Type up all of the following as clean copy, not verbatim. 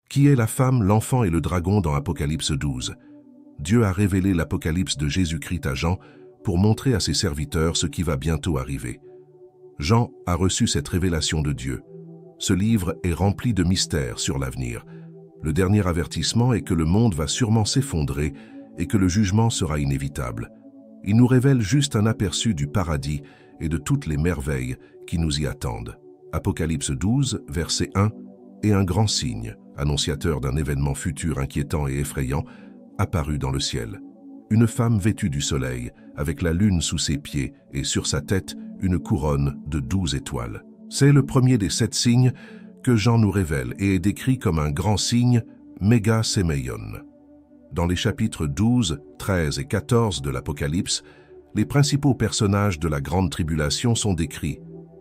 Qui est la femme, l'enfant et le dragon dans Apocalypse 12? Dieu a révélé l'Apocalypse de Jésus-Christ à Jean pour montrer à ses serviteurs ce qui va bientôt arriver. Jean a reçu cette révélation de Dieu. Ce livre est rempli de mystères sur l'avenir. Le dernier avertissement est que le monde va sûrement s'effondrer et que le jugement sera inévitable. Il nous révèle juste un aperçu du paradis et de toutes les merveilles qui nous y attendent. Apocalypse 12, verset 1, et un grand signe, annonciateur d'un événement futur inquiétant et effrayant, apparut dans le ciel. Une femme vêtue du soleil, avec la lune sous ses pieds et sur sa tête une couronne de 12 étoiles. C'est le premier des 7 signes que Jean nous révèle et est décrit comme un grand signe, Méga Sémeion. Dans les chapitres 12, 13 et 14 de l'Apocalypse, les principaux personnages de la Grande Tribulation sont décrits,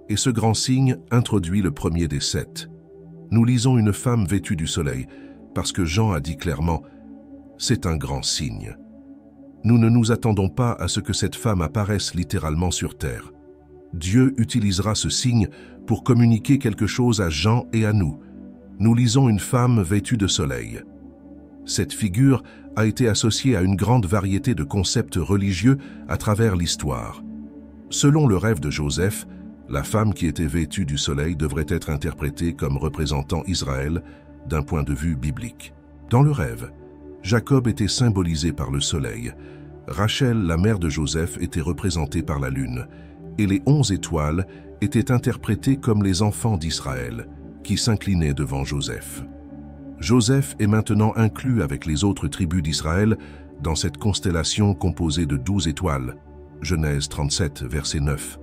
et ce grand signe introduit le premier des 7. Nous lisons une femme vêtue du soleil, parce que Jean a dit clairement « c'est un grand signe ». Nous ne nous attendons pas à ce que cette femme apparaisse littéralement sur terre. Dieu utilisera ce signe pour communiquer quelque chose à Jean et à nous. Nous lisons une femme vêtue de soleil. Cette figure a été associée à une grande variété de concepts religieux à travers l'histoire. Selon le rêve de Joseph, la femme qui était vêtue du soleil devrait être interprétée comme représentant Israël d'un point de vue biblique. Dans le rêve, Jacob était symbolisé par le soleil. Rachel, la mère de Joseph, était représentée par la lune, et les 11 étoiles étaient interprétées comme les enfants d'Israël, qui s'inclinaient devant Joseph. Joseph est maintenant inclus avec les autres tribus d'Israël dans cette constellation composée de 12 étoiles. Genèse 37, verset 9.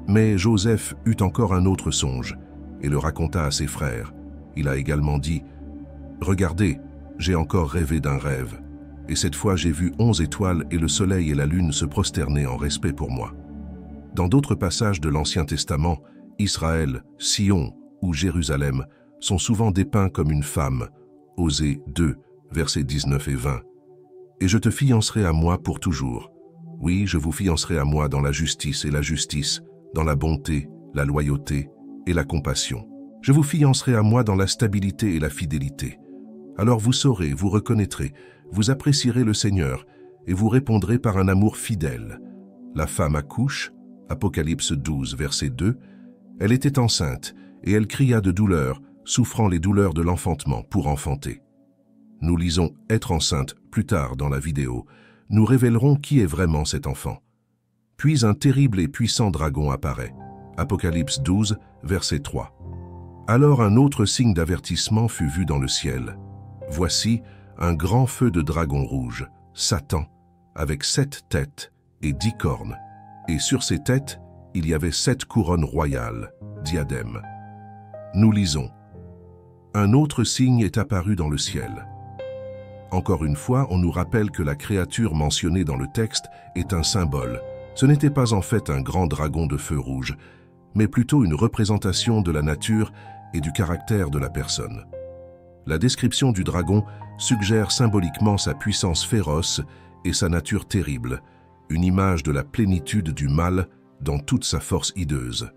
Mais Joseph eut encore un autre songe et le raconta à ses frères. Il a également dit « Regardez, j'ai encore rêvé d'un rêve, et cette fois j'ai vu 11 étoiles et le soleil et la lune se prosterner en respect pour moi. » Dans d'autres passages de l'Ancien Testament, Israël, Sion ou Jérusalem sont souvent dépeints comme une femme. Osée 2, versets 19 et 20. « Et je te fiancerai à moi pour toujours. Oui, je vous fiancerai à moi dans la justice et la justice, dans la bonté, la loyauté et la compassion. Je vous fiancerai à moi dans la stabilité et la fidélité. Alors vous saurez, vous reconnaîtrez, vous apprécierez le Seigneur et vous répondrez par un amour fidèle. La femme accouche, Apocalypse 12, verset 2, elle était enceinte et elle cria de douleur, souffrant les douleurs de l'enfantement pour enfanter. Nous lisons « être enceinte » plus tard dans la vidéo. Nous révélerons qui est vraiment cet enfant. Puis un terrible et puissant dragon apparaît. Apocalypse 12, verset 3. Alors un autre signe d'avertissement fut vu dans le ciel. Voici un grand feu de dragon rouge, Satan, avec 7 têtes et 10 cornes. Et sur ces têtes, il y avait 7 couronnes royales, diadèmes. Nous lisons. Un autre signe est apparu dans le ciel. Encore une fois, on nous rappelle que la créature mentionnée dans le texte est un symbole. Ce n'était pas en fait un grand dragon de feu rouge, mais plutôt une représentation de la nature et du caractère de la personne. La description du dragon suggère symboliquement sa puissance féroce et sa nature terrible, une image de la plénitude du mal dans toute sa force hideuse.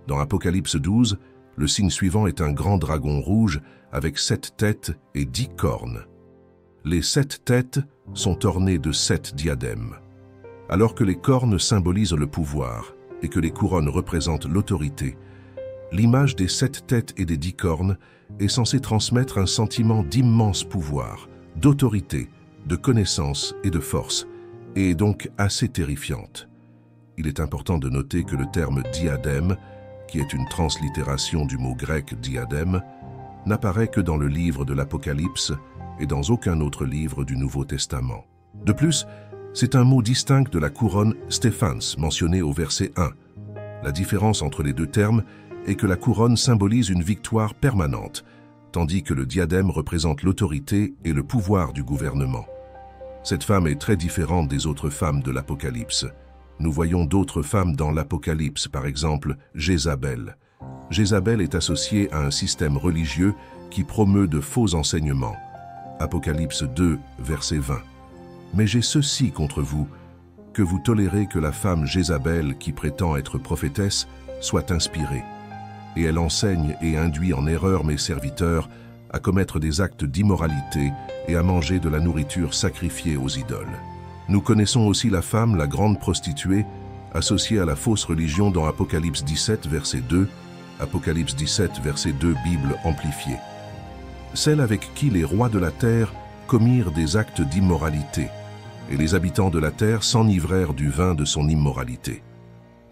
Dans Apocalypse 12, le signe suivant est un grand dragon rouge avec 7 têtes et 10 cornes. Les 7 têtes sont ornées de 7 diadèmes. Alors que les cornes symbolisent le pouvoir et que les couronnes représentent l'autorité, l'image des 7 têtes et des 10 cornes est censée transmettre un sentiment d'immense pouvoir, d'autorité, de connaissance et de force, et est donc assez terrifiante. Il est important de noter que le terme diadème, qui est une translittération du mot grec diadème, n'apparaît que dans le livre de l'Apocalypse et dans aucun autre livre du Nouveau Testament. De plus, c'est un mot distinct de la couronne Stéphans mentionnée au verset 1. La différence entre les deux termes est que la couronne symbolise une victoire permanente, tandis que le diadème représente l'autorité et le pouvoir du gouvernement. Cette femme est très différente des autres femmes de l'Apocalypse. Nous voyons d'autres femmes dans l'Apocalypse, par exemple Jézabel. Jézabel est associée à un système religieux qui promeut de faux enseignements. Apocalypse 2, verset 20. « Mais j'ai ceci contre vous, que vous tolérez que la femme Jézabel, qui prétend être prophétesse, soit inspirée. Et elle enseigne et induit en erreur mes serviteurs à commettre des actes d'immoralité et à manger de la nourriture sacrifiée aux idoles. Nous connaissons aussi la femme, la grande prostituée, associée à la fausse religion dans Apocalypse 17, verset 2, Apocalypse 17, verset 2, Bible amplifiée. Celle avec qui les rois de la terre commirent des actes d'immoralité, et les habitants de la terre s'enivrèrent du vin de son immoralité.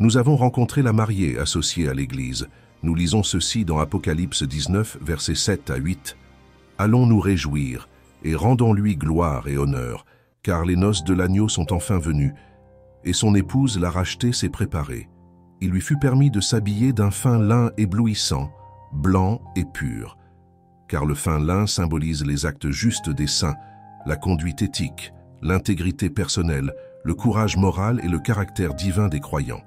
Nous avons rencontré la mariée associée à l'Église. Nous lisons ceci dans Apocalypse 19, versets 7 à 8. « Allons nous réjouir, et rendons-lui gloire et honneur, car les noces de l'agneau sont enfin venues, et son épouse l'a racheté s'est préparée. Il lui fut permis de s'habiller d'un fin lin éblouissant, blanc et pur, car le fin lin symbolise les actes justes des saints, la conduite éthique, l'intégrité personnelle, le courage moral et le caractère divin des croyants.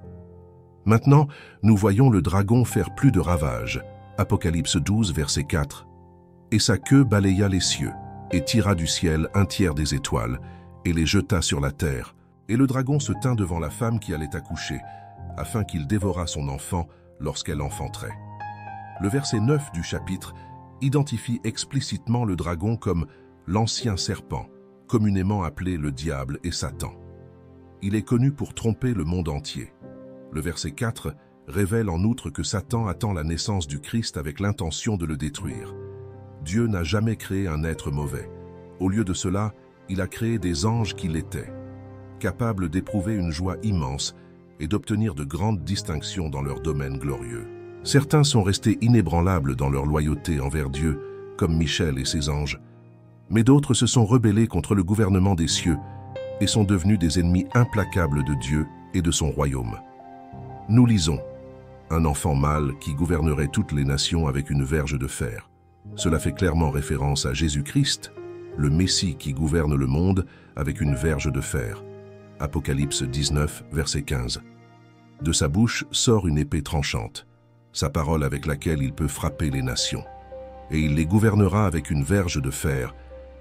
Maintenant, nous voyons le dragon faire plus de ravages. Apocalypse 12, verset 4. « Et sa queue balaya les cieux, et tira du ciel un tiers des étoiles, et les jeta sur la terre. Et le dragon se tint devant la femme qui allait accoucher, afin qu'il dévorât son enfant lorsqu'elle enfanterait. » Le verset 9 du chapitre identifie explicitement le dragon comme l'ancien serpent, communément appelé le diable et Satan. Il est connu pour tromper le monde entier. Le verset 4 révèle en outre que Satan attend la naissance du Christ avec l'intention de le détruire. Dieu n'a jamais créé un être mauvais. Au lieu de cela, il a créé des anges qui l'étaient, capables d'éprouver une joie immense et d'obtenir de grandes distinctions dans leur domaine glorieux. Certains sont restés inébranlables dans leur loyauté envers Dieu, comme Michel et ses anges, mais d'autres se sont rebellés contre le gouvernement des cieux et sont devenus des ennemis implacables de Dieu et de son royaume. Nous lisons « Un enfant mâle qui gouvernerait toutes les nations avec une verge de fer ». Cela fait clairement référence à Jésus-Christ, le Messie qui gouverne le monde avec une verge de fer. Apocalypse 19, verset 15. De sa bouche sort une épée tranchante, sa parole avec laquelle il peut frapper les nations. Et il les gouvernera avec une verge de fer,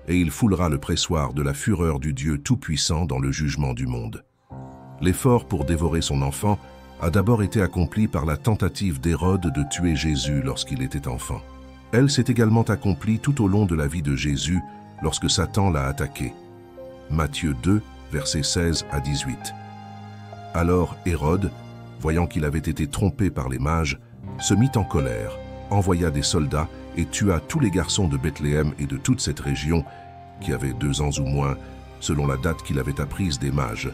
et il foulera le pressoir de la fureur du Dieu Tout-Puissant dans le jugement du monde. L'effort pour dévorer son enfant a d'abord été accompli par la tentative d'Hérode de tuer Jésus lorsqu'il était enfant. Elle s'est également accomplie tout au long de la vie de Jésus lorsque Satan l'a attaqué. Matthieu 2, versets 16 à 18. Alors Hérode, voyant qu'il avait été trompé par les mages, se mit en colère, envoya des soldats et tua tous les garçons de Bethléem et de toute cette région, qui avaient 2 ans ou moins, selon la date qu'il avait apprise des mages.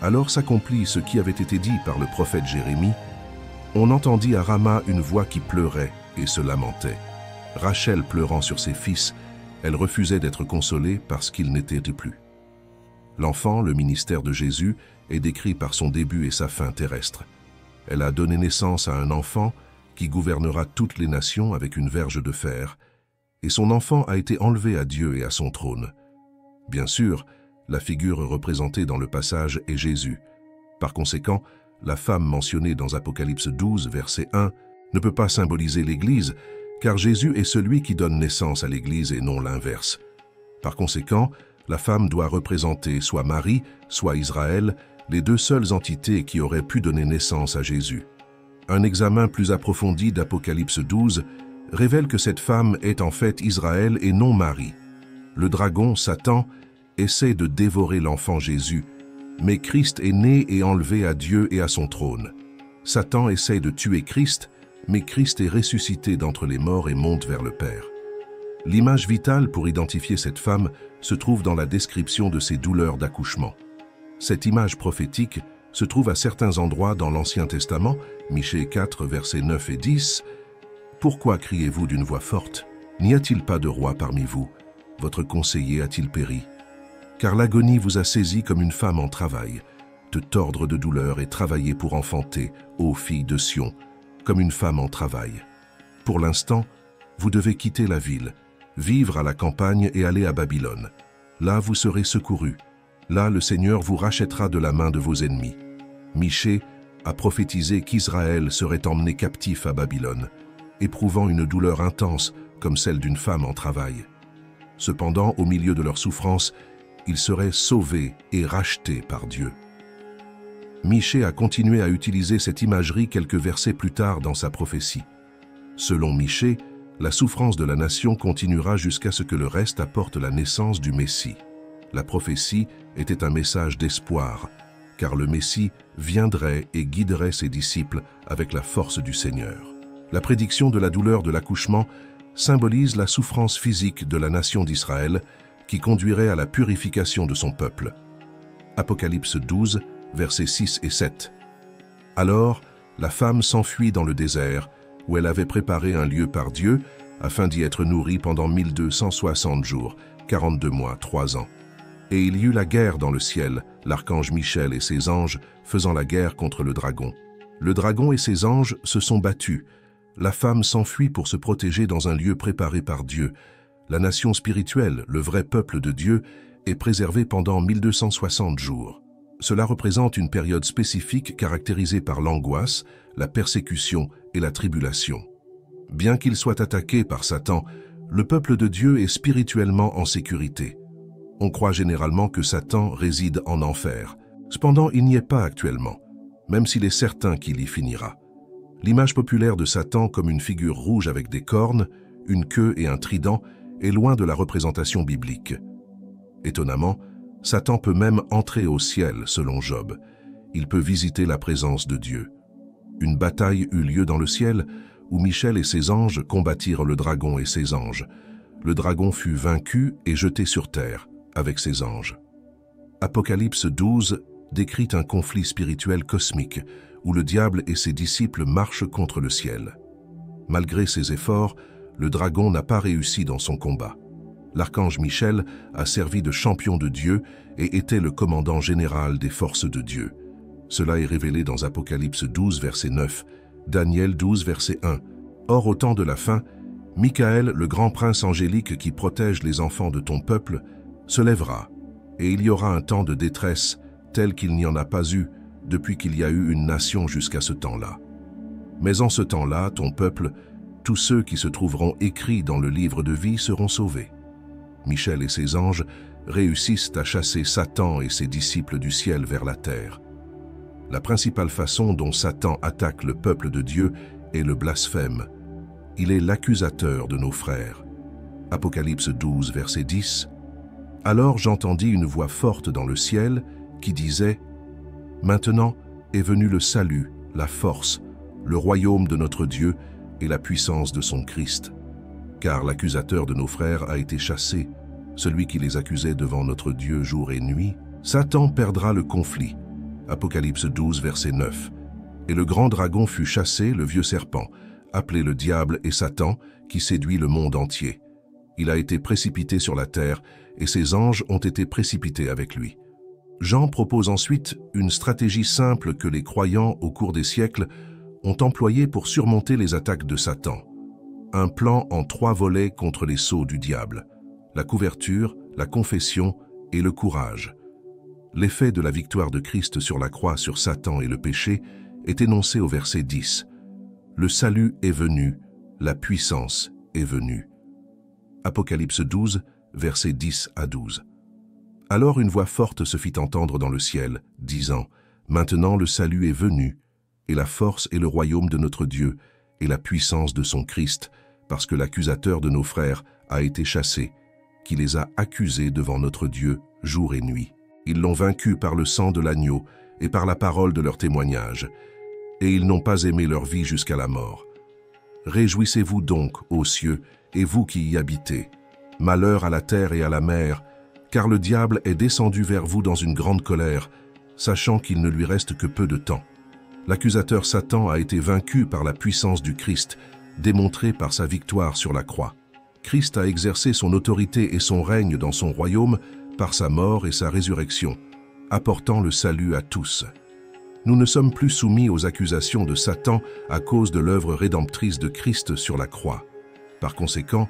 Alors s'accomplit ce qui avait été dit par le prophète Jérémie. On entendit à Rama une voix qui pleurait et se lamentait. Rachel pleurant sur ses fils, elle refusait d'être consolée parce qu'ils n'étaient plus. L'enfant, le ministère de Jésus, est décrit par son début et sa fin terrestre. Elle a donné naissance à un enfant qui gouvernera toutes les nations avec une verge de fer, et son enfant a été enlevé à Dieu et à son trône. Bien sûr, la figure représentée dans le passage est Jésus. Par conséquent, la femme mentionnée dans Apocalypse 12, verset 1, ne peut pas symboliser l'Église, car Jésus est celui qui donne naissance à l'Église et non l'inverse. Par conséquent, la femme doit représenter soit Marie, soit Israël, les 2 seules entités qui auraient pu donner naissance à Jésus. Un examen plus approfondi d'Apocalypse 12 révèle que cette femme est en fait Israël et non Marie. Le dragon, Satan, essaie de dévorer l'enfant Jésus, mais Christ est né et enlevé à Dieu et à son trône. Satan essaie de tuer Christ, mais Christ est ressuscité d'entre les morts et monte vers le Père. L'image vitale pour identifier cette femme se trouve dans la description de ses douleurs d'accouchement. Cette image prophétique se trouve à certains endroits dans l'Ancien Testament, Michée 4, versets 9 et 10. « Pourquoi criez-vous d'une voix forte? N'y a-t-il pas de roi parmi vous? Votre conseiller a-t-il péri? Car l'agonie vous a saisi comme une femme en travail, de tordre de douleur et travailler pour enfanter, ô filles de Sion, comme une femme en travail. Pour l'instant, vous devez quitter la ville, vivre à la campagne et aller à Babylone. Là, vous serez secourus. Là, le Seigneur vous rachètera de la main de vos ennemis. » Michée a prophétisé qu'Israël serait emmené captif à Babylone, éprouvant une douleur intense comme celle d'une femme en travail. Cependant, au milieu de leur souffrance, ils seraient sauvés et rachetés par Dieu. Michée a continué à utiliser cette imagerie quelques versets plus tard dans sa prophétie. Selon Michée, La souffrance de la nation continuera jusqu'à ce que le reste apporte la naissance du Messie. La prophétie était un message d'espoir, car le Messie viendrait et guiderait ses disciples avec la force du Seigneur. La prédiction de la douleur de l'accouchement symbolise la souffrance physique de la nation d'Israël qui conduirait à la purification de son peuple. Apocalypse 12, versets 6 et 7. Alors, la femme s'enfuit dans le désert, où elle avait préparé un lieu par Dieu, afin d'y être nourrie pendant 1260 jours, 42 mois, 3 ans. Et il y eut la guerre dans le ciel, l'archange Michel et ses anges faisant la guerre contre le dragon. Le dragon et ses anges se sont battus. La femme s'enfuit pour se protéger dans un lieu préparé par Dieu. La nation spirituelle, le vrai peuple de Dieu, est préservée pendant 1260 jours. Cela représente une période spécifique caractérisée par l'angoisse, la persécution et la tribulation. Bien qu'il soit attaqué par Satan, le peuple de Dieu est spirituellement en sécurité. On croit généralement que Satan réside en enfer. Cependant, il n'y est pas actuellement, même s'il est certain qu'il y finira. L'image populaire de Satan comme une figure rouge avec des cornes, une queue et un trident est loin de la représentation biblique. Étonnamment, Satan peut même entrer au ciel, selon Job. Il peut visiter la présence de Dieu. Une bataille eut lieu dans le ciel, où Michel et ses anges combattirent le dragon et ses anges. Le dragon fut vaincu et jeté sur terre, avec ses anges. Apocalypse 12 décrit un conflit spirituel cosmique, où le diable et ses disciples marchent contre le ciel. Malgré ses efforts, le dragon n'a pas réussi dans son combat. L'archange Michel a servi de champion de Dieu et était le commandant général des forces de Dieu. Cela est révélé dans Apocalypse 12, verset 9, Daniel 12, verset 1. Or, au temps de la fin, Michael, le grand prince angélique qui protège les enfants de ton peuple, se lèvera, et il y aura un temps de détresse tel qu'il n'y en a pas eu depuis qu'il y a eu une nation jusqu'à ce temps-là. Mais en ce temps-là, ton peuple, tous ceux qui se trouveront écrits dans le livre de vie seront sauvés. Michel et ses anges réussissent à chasser Satan et ses disciples du ciel vers la terre. La principale façon dont Satan attaque le peuple de Dieu est le blasphème. Il est l'accusateur de nos frères. Apocalypse 12, verset 10. Alors j'entendis une voix forte dans le ciel qui disait « Maintenant est venu le salut, la force, le royaume de notre Dieu et la puissance de son Christ. Car l'accusateur de nos frères a été chassé, celui qui les accusait devant notre Dieu jour et nuit. Satan perdra le conflit. » Apocalypse 12, verset 9. Et le grand dragon fut chassé, le vieux serpent, appelé le diable et Satan, qui séduit le monde entier. Il a été précipité sur la terre, et ses anges ont été précipités avec lui. Jean propose ensuite une stratégie simple que les croyants, au cours des siècles, ont employée pour surmonter les attaques de Satan. Un plan en 3 volets contre les sceaux du diable: la couverture, la confession et le courage. L'effet de la victoire de Christ sur la croix sur Satan et le péché est énoncé au verset 10. Le salut est venu, la puissance est venue. Apocalypse 12, versets 10 à 12. Alors une voix forte se fit entendre dans le ciel, disant « Maintenant le salut est venu, et la force et le royaume de notre Dieu, et la puissance de son Christ, parce que l'accusateur de nos frères a été chassé, qui les a accusés devant notre Dieu jour et nuit. Ils l'ont vaincu par le sang de l'agneau et par la parole de leur témoignage, et ils n'ont pas aimé leur vie jusqu'à la mort. Réjouissez-vous donc, ô cieux, et vous qui y habitez. Malheur à la terre et à la mer, car le diable est descendu vers vous dans une grande colère, sachant qu'il ne lui reste que peu de temps. L'accusateur Satan a été vaincu par la puissance du Christ, démontrée par sa victoire sur la croix. Christ a exercé son autorité et son règne dans son royaume par sa mort et sa résurrection, apportant le salut à tous. Nous ne sommes plus soumis aux accusations de Satan à cause de l'œuvre rédemptrice de Christ sur la croix. Par conséquent,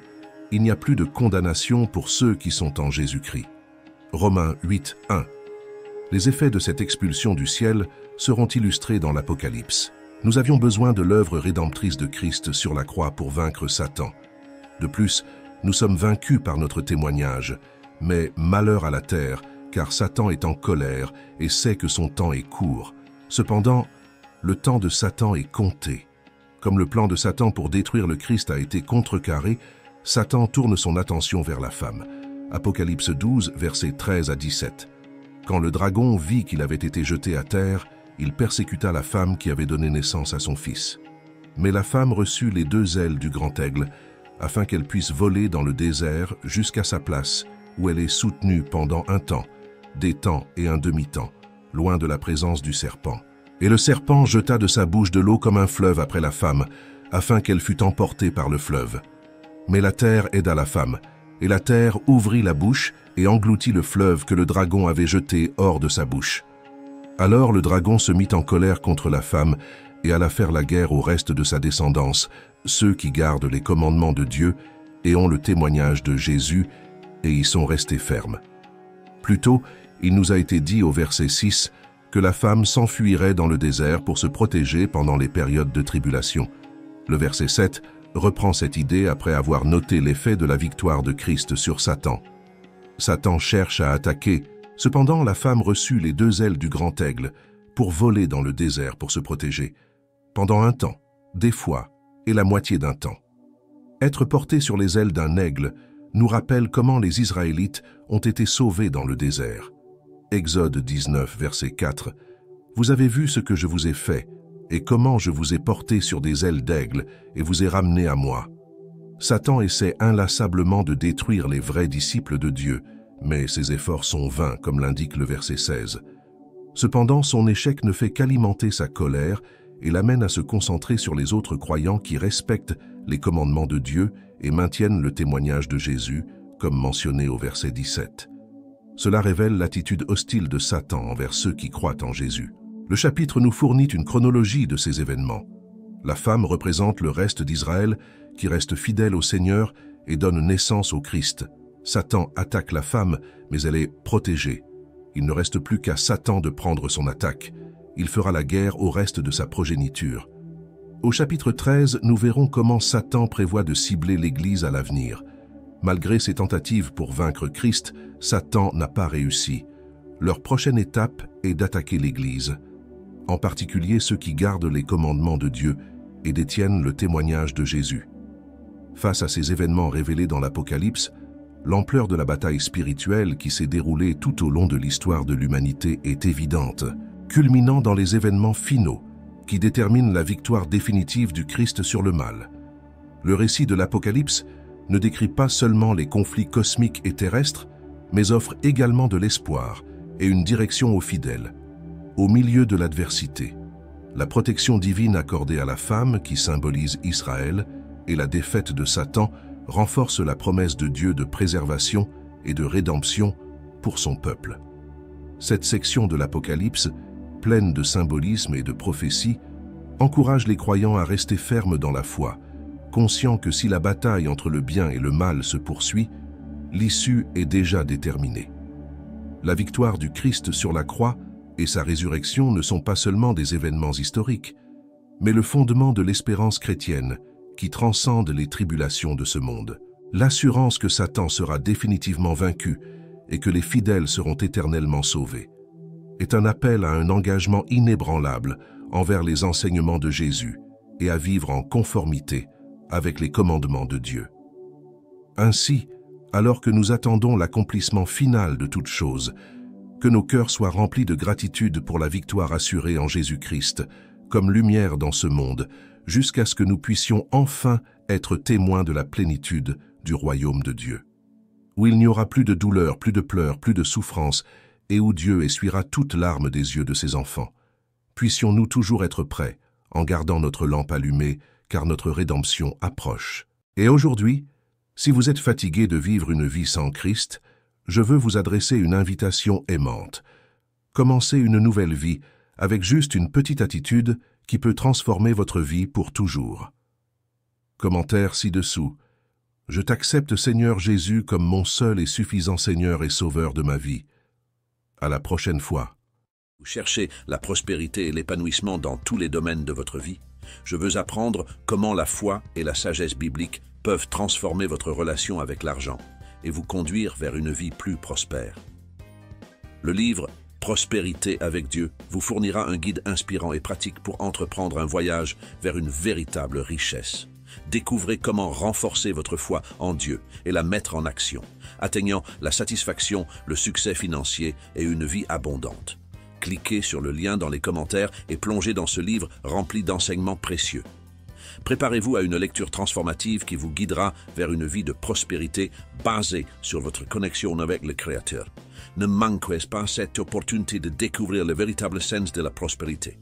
il n'y a plus de condamnation pour ceux qui sont en Jésus-Christ. Romains 8, 1. Les effets de cette expulsion du ciel seront illustrés dans l'Apocalypse. Nous avions besoin de l'œuvre rédemptrice de Christ sur la croix pour vaincre Satan. De plus, nous sommes vaincus par notre témoignage, mais malheur à la terre, car Satan est en colère et sait que son temps est court. Cependant, le temps de Satan est compté. Comme le plan de Satan pour détruire le Christ a été contrecarré, Satan tourne son attention vers la femme. Apocalypse 12, versets 13 à 17. Quand le dragon vit qu'il avait été jeté à terre, il persécuta la femme qui avait donné naissance à son fils. Mais la femme reçut les 2 ailes du grand aigle, afin qu'elle puisse voler dans le désert jusqu'à sa place, où elle est soutenue pendant un temps, des temps et un demi-temps, loin de la présence du serpent. Et le serpent jeta de sa bouche de l'eau comme un fleuve après la femme, afin qu'elle fût emportée par le fleuve. Mais la terre aida la femme, et la terre ouvrit la bouche et engloutit le fleuve que le dragon avait jeté hors de sa bouche. Alors le dragon se mit en colère contre la femme et alla faire la guerre au reste de sa descendance, ceux qui gardent les commandements de Dieu et ont le témoignage de Jésus, et y sont restés fermes. Plus tôt, il nous a été dit au verset 6 que la femme s'enfuirait dans le désert pour se protéger pendant les périodes de tribulation. Le verset 7 reprend cette idée après avoir noté l'effet de la victoire de Christ sur Satan. Satan cherche à attaquer, cependant la femme reçut les 2 ailes du grand aigle pour voler dans le désert pour se protéger, pendant un temps, des fois, et la moitié d'un temps. Être porté sur les ailes d'un aigle nous rappelle comment les Israélites ont été sauvés dans le désert. Exode 19, verset 4. « Vous avez vu ce que je vous ai fait, et comment je vous ai porté sur des ailes d'aigle et vous ai ramené à moi. » Satan essaie inlassablement de détruire les vrais disciples de Dieu, mais ses efforts sont vains, comme l'indique le verset 16. Cependant, son échec ne fait qu'alimenter sa colère et l'amène à se concentrer sur les autres croyants qui respectent les commandements de Dieu et maintiennent le témoignage de Jésus, comme mentionné au verset 17. Cela révèle l'attitude hostile de Satan envers ceux qui croient en Jésus. Le chapitre nous fournit une chronologie de ces événements. La femme représente le reste d'Israël qui reste fidèle au Seigneur et donne naissance au Christ. Satan attaque la femme, mais elle est protégée. Il ne reste plus qu'à Satan de prendre son attaque. Il fera la guerre au reste de sa progéniture. Au chapitre 13, nous verrons comment Satan prévoit de cibler l'Église à l'avenir. Malgré ses tentatives pour vaincre Christ, Satan n'a pas réussi. Leur prochaine étape est d'attaquer l'Église, en particulier ceux qui gardent les commandements de Dieu et détiennent le témoignage de Jésus. Face à ces événements révélés dans l'Apocalypse, l'ampleur de la bataille spirituelle qui s'est déroulée tout au long de l'histoire de l'humanité est évidente, culminant dans les événements finaux qui déterminent la victoire définitive du Christ sur le mal. Le récit de l'Apocalypse ne décrit pas seulement les conflits cosmiques et terrestres, mais offre également de l'espoir et une direction aux fidèles. Au milieu de l'adversité, la protection divine accordée à la femme, qui symbolise Israël, et la défaite de Satan renforcent la promesse de Dieu de préservation et de rédemption pour son peuple. Cette section de l'Apocalypse, pleine de symbolisme et de prophéties, encourage les croyants à rester fermes dans la foi, conscients que si la bataille entre le bien et le mal se poursuit, l'issue est déjà déterminée. La victoire du Christ sur la croix et sa résurrection ne sont pas seulement des événements historiques, mais le fondement de l'espérance chrétienne qui transcende les tribulations de ce monde. L'assurance que Satan sera définitivement vaincu et que les fidèles seront éternellement sauvés est un appel à un engagement inébranlable envers les enseignements de Jésus et à vivre en conformité avec les commandements de Dieu. Ainsi, alors que nous attendons l'accomplissement final de toutes choses, que nos cœurs soient remplis de gratitude pour la victoire assurée en Jésus-Christ, comme lumière dans ce monde, jusqu'à ce que nous puissions enfin être témoins de la plénitude du royaume de Dieu, où il n'y aura plus de douleur, plus de pleurs, plus de souffrance, et où Dieu essuiera toute larme des yeux de ses enfants. Puissions-nous toujours être prêts, en gardant notre lampe allumée, car notre rédemption approche. Et aujourd'hui, si vous êtes fatigué de vivre une vie sans Christ, je veux vous adresser une invitation aimante. Commencez une nouvelle vie avec juste une petite attitude qui peut transformer votre vie pour toujours. Commentaire ci-dessous. Je t'accepte, Seigneur Jésus, comme mon seul et suffisant Seigneur et Sauveur de ma vie. À la prochaine fois. Vous cherchez la prospérité et l'épanouissement dans tous les domaines de votre vie. Je veux apprendre comment la foi et la sagesse biblique peuvent transformer votre relation avec l'argent et vous conduire vers une vie plus prospère. Le livre « Prospérité avec Dieu vous fournira un guide inspirant et pratique pour entreprendre un voyage vers une véritable richesse. Découvrez comment renforcer votre foi en Dieu et la mettre en action, atteignant la satisfaction, le succès financier et une vie abondante. Cliquez sur le lien dans les commentaires et plongez dans ce livre rempli d'enseignements précieux. Préparez-vous à une lecture transformative qui vous guidera vers une vie de prospérité basée sur votre connexion avec le Créateur. Ne manquez pas cette opportunité de découvrir le véritable sens de la prospérité.